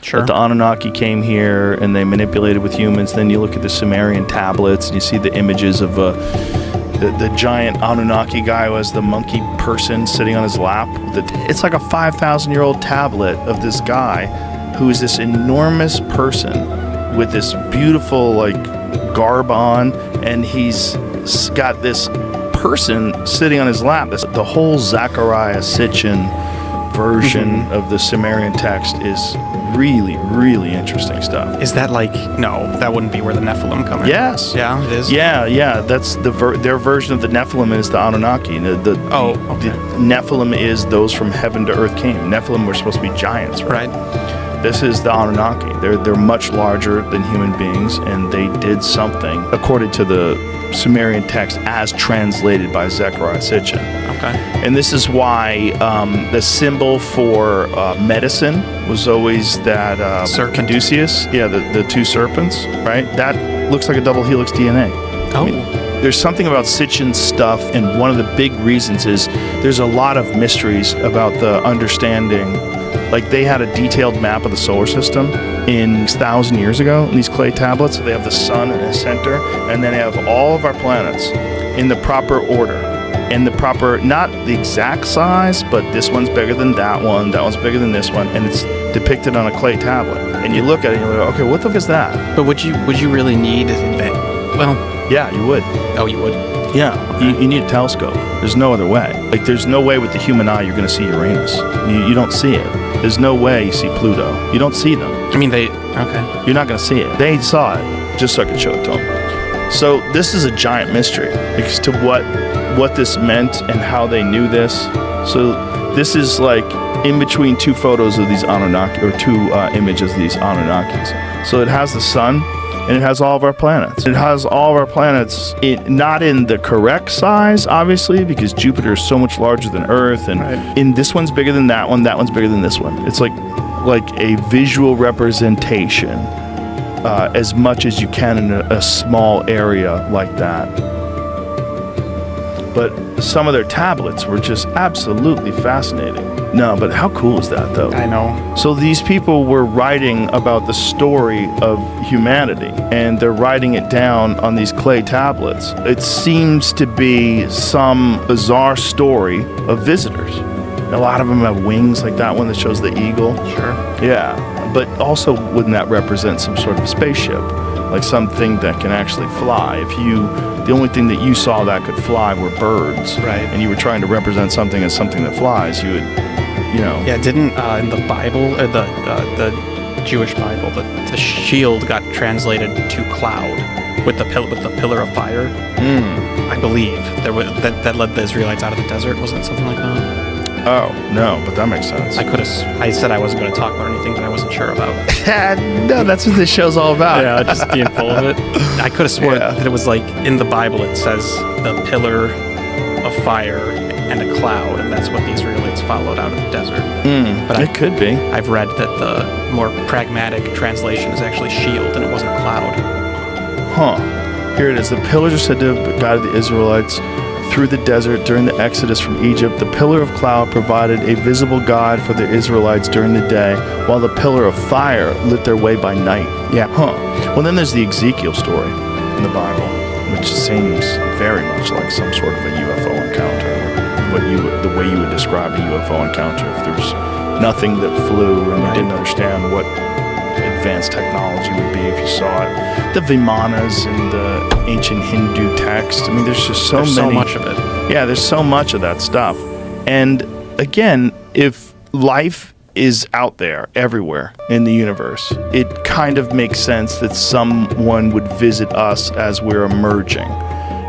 Sure. That the Anunnaki came here and they manipulated with humans. Then you look at the Sumerian tablets and you see the images of the giant Anunnaki guy who has the monkey person sitting on his lap. It's like a 5,000-year-old tablet of this guy who is this enormous person with this beautiful like garb on, and he's got this person sitting on his lap. The whole Zechariah Sitchin version of the Sumerian text is really, really interesting stuff. Is that like, no, that wouldn't be where the Nephilim come in? Yes. Yeah, it is? Yeah. That's their version of the Nephilim is the Anunnaki. The Nephilim is those from heaven to earth came. Nephilim were supposed to be giants, right? This is the Anunnaki. They're much larger than human beings, and they did something, according to the Sumerian text, as translated by Zechariah Sitchin. Okay. And this is why the symbol for medicine was always that Caduceus. Yeah, the two serpents, right? That looks like a double helix DNA. Oh. I mean, there's something about Sitchin's stuff, and one of the big reasons is there's a lot of mysteries about the understanding. Like, they had a detailed map of the solar system in 1,000 years ago in these clay tablets. They have the sun in the center, and then they have all of our planets in the proper order. In the proper, not the exact size, but this one's bigger than that one's bigger than this one, and it's depicted on a clay tablet. And you look at it and you're like, okay, what the fuck is that? But would you really need well, yeah, you would. Oh, you would? Yeah, okay. You need a telescope. There's no other way. Like, there's no way with the human eye you're going to see Uranus. You don't see it. There's no way you see Pluto. You don't see them. I mean, okay. You're not going to see it. They saw it, just so I could show it to them. So this is a giant mystery because to what this meant and how they knew this. So this is like in between two photos of these Anunnaki, or two images of these Anunnakis. So it has the sun, and it has all of our planets. It has all of our planets, not in the correct size, obviously, because Jupiter is so much larger than Earth, and in this one's bigger than that one's bigger than this one. It's like a visual representation, as much as you can in a small area like that. But some of their tablets were just absolutely fascinating. No, but how cool is that, though? I know. So these people were writing about the story of humanity, and they're writing it down on these clay tablets. It seems to be some bizarre story of visitors. A lot of them have wings, like that one that shows the eagle. Sure. Yeah, but also wouldn't that represent some sort of a spaceship? Like something that can actually fly. The only thing that you saw that could fly were birds, right? And you were trying to represent something as something that flies, you would, Yeah, didn't in the Bible, the Jewish Bible, the shield got translated to cloud with the pillar of fire. I believe that led the Israelites out of the desert. Wasn't it something like that? Oh, no, but that makes sense. I said I wasn't going to talk about anything that I wasn't sure about. No, that's what this show's all about. Yeah, just being full of it. I could have sworn that it was like, in the Bible it says the pillar of fire and a cloud, and that's what the Israelites followed out of the desert. But it could be. I've read that the more pragmatic translation is actually shield, and it wasn't cloud. Here it is. The pillars are said to have guided the Israelites through the desert during the exodus from Egypt. The pillar of cloud provided a visible guide for the Israelites during the day, while the pillar of fire lit their way by night. Yeah. Well, then there's the Ezekiel story in the Bible, which seems very much like some sort of a UFO encounter. The way you would describe a UFO encounter if there's nothing that flew and you didn't understand what advanced technology would be if you saw it. The Vimanas and the ancient Hindu text. I mean, there's just so much of it. Yeah, there's so much of that stuff. And again, if life is out there everywhere in the universe, it kind of makes sense that someone would visit us as we're emerging,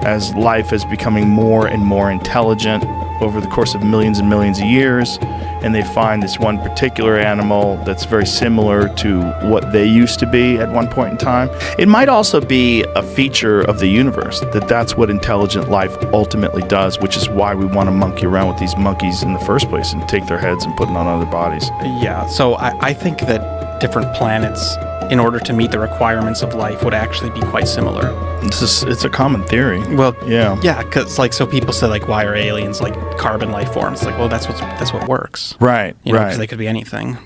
as life is becoming more and more intelligent over the course of millions and millions of years, and they find this one particular animal that's very similar to what they used to be at one point in time. It might also be a feature of the universe, that's what intelligent life ultimately does, which is why we want to monkey around with these monkeys in the first place and take their heads and put them on other bodies. Yeah, so I think that different planets, in order to meet the requirements of life, would actually be quite similar. It's a common theory. Well, yeah, because so people say, like, why are aliens like carbon life forms? Like, well, that's what works, right? because they could be anything.